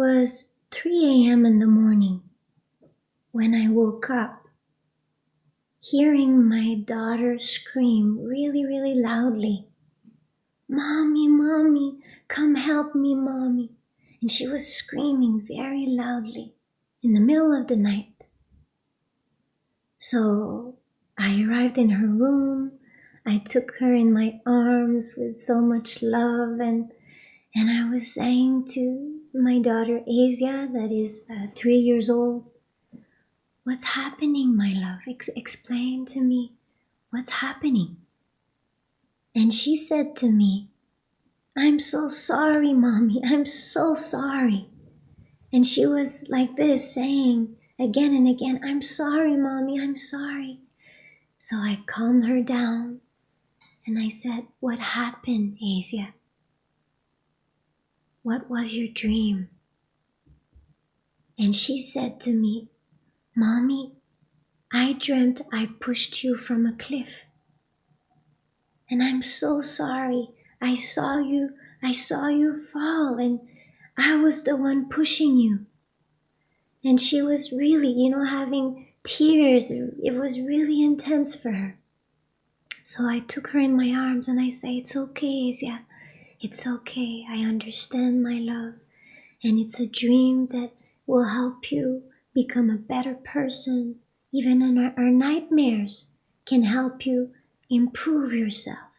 was 3 a.m. in the morning when I woke up, hearing my daughter scream really, really loudly, "Mommy, Mommy, come help me, Mommy." And she was screaming very loudly in the middle of the night. So I arrived in her room. I took her in my arms with so much love, and I was saying to my daughter Azya, that is 3 years old, "What's happening, my love? Explain to me what's happening." And she said to me, "I'm so sorry, Mommy, I'm so sorry." And she was like this, saying again and again, "I'm sorry, Mommy, I'm sorry." So I calmed her down and I said, "What happened, Azya? What was your dream?" And she said to me, "Mommy, I dreamt I pushed you from a cliff. And I'm so sorry. I saw you fall, and I was the one pushing you." And she was really, having tears. It was really intense for her. So I took her in my arms and I say, "It's okay, Azya. It's okay. I understand, my love. And it's a dream that will help you become a better person. Even in our nightmares can help you improve yourself."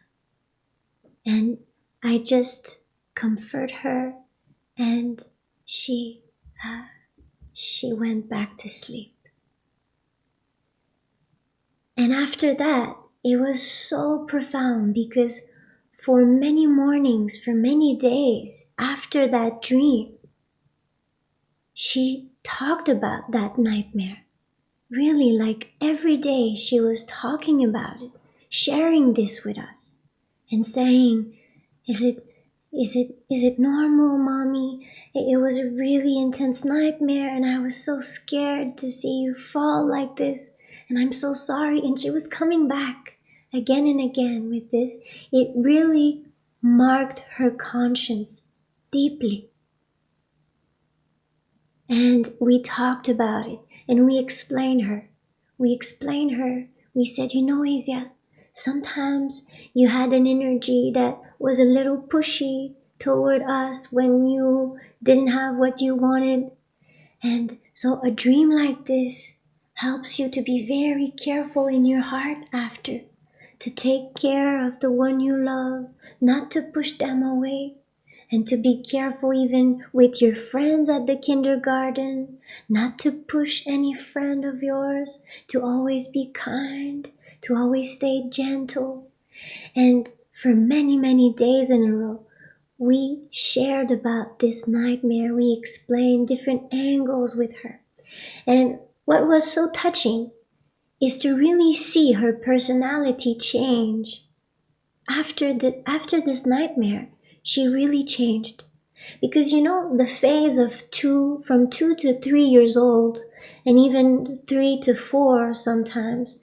And I just comfort her, and she went back to sleep. And after that, it was so profound, because for many mornings, for many days after that dream, she talked about that nightmare. Really, like every day she was talking about it, sharing this with us and saying, Is it normal, Mommy? It was a really intense nightmare and I was so scared to see you fall like this, and I'm so sorry." And she was coming back again and again with this. It really marked her conscience deeply. And we talked about it and we explained her. We said, Azya, sometimes you had an energy that was a little pushy toward us when you didn't have what you wanted. And so a dream like this helps you to be very careful in your heart after, to take care of the one you love, not to push them away, and to be careful even with your friends at the kindergarten, not to push any friend of yours, to always be kind, to always stay gentle. And for many, many days in a row, we shared about this nightmare. We explained different angles with her. And what was so touching is to really see her personality change. After this nightmare, she really changed. Because the phase of from 2 to 3 years old, and even 3 to 4 sometimes,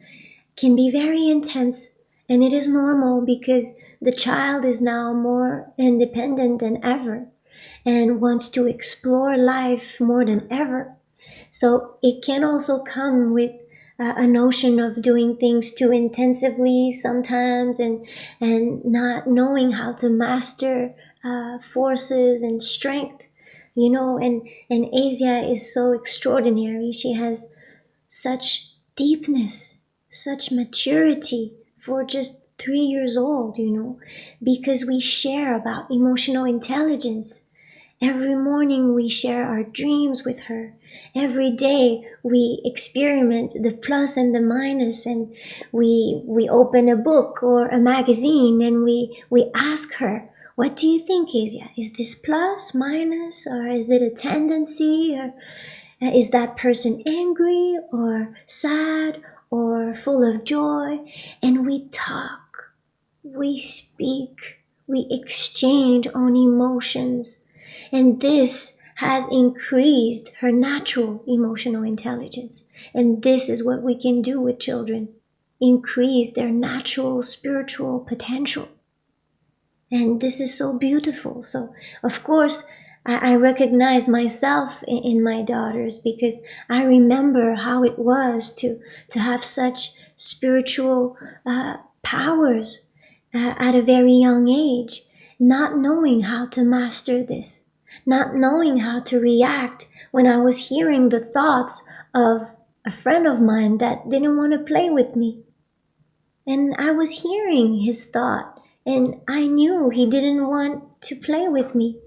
can be very intense. And it is normal because the child is now more independent than ever and wants to explore life more than ever. So it can also come with a notion of doing things too intensively sometimes, and not knowing how to master forces and strength, and Azya is so extraordinary. She has such deepness, such maturity for just 3 years old, because we share about emotional intelligence. Every morning we share our dreams with her. Every day we experiment the plus and the minus, and we open a book or a magazine and we ask her, "What do you think, Azya? Is this plus, minus, or is it a tendency? Or is that person angry or sad or full of joy?" And we talk, we speak, we exchange on emotions. And this has increased her natural emotional intelligence. And this is what we can do with children: increase their natural spiritual potential. And this is so beautiful. So, of course, I recognize myself in my daughters, because I remember how it was to have such spiritual powers at a very young age, not knowing how to master this, not knowing how to react when I was hearing the thoughts of a friend of mine that didn't want to play with me. And I was hearing his thought, and I knew he didn't want to play with me.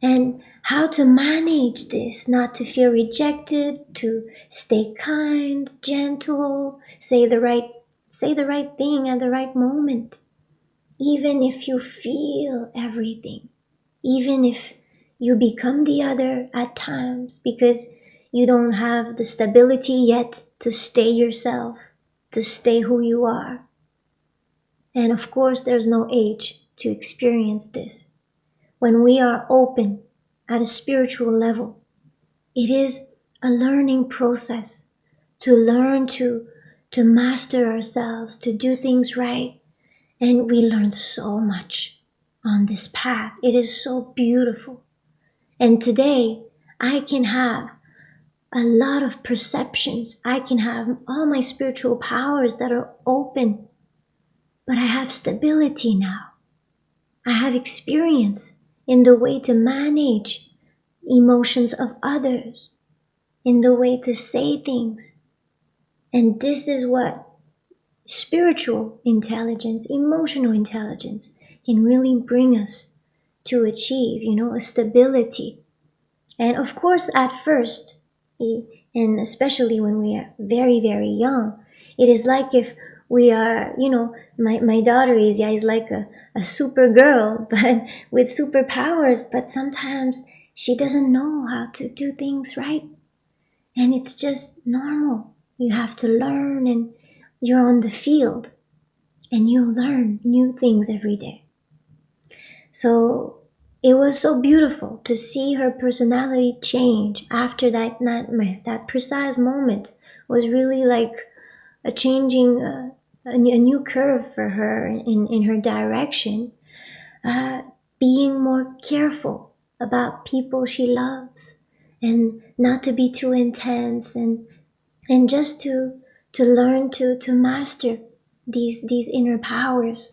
And how to manage this, not to feel rejected, to stay kind, gentle, say the right thing at the right moment. Even if you feel everything, even if you become the other at times because you don't have the stability yet to stay yourself, to stay who you are. And of course, there's no age to experience this. When we are open at a spiritual level, it is a learning process to learn to master ourselves, to do things right. And we learn so much on this path. It is so beautiful. And today, I can have a lot of perceptions. I can have all my spiritual powers that are open. But I have stability now. I have experience in the way to manage emotions of others, in the way to say things. And this is what spiritual intelligence, emotional intelligence can really bring us to achieve, a stability. And of course, at first, and especially when we are very, very young, it is like if we are, my daughter Azya is like a super girl, but with superpowers, but sometimes she doesn't know how to do things right. And it's just normal. You have to learn, and you're on the field, and you learn new things every day. So it was so beautiful to see her personality change after that nightmare. That precise moment was really like a changing, a new curve for her in her direction, being more careful about people she loves, and not to be too intense, and just to learn to master these inner powers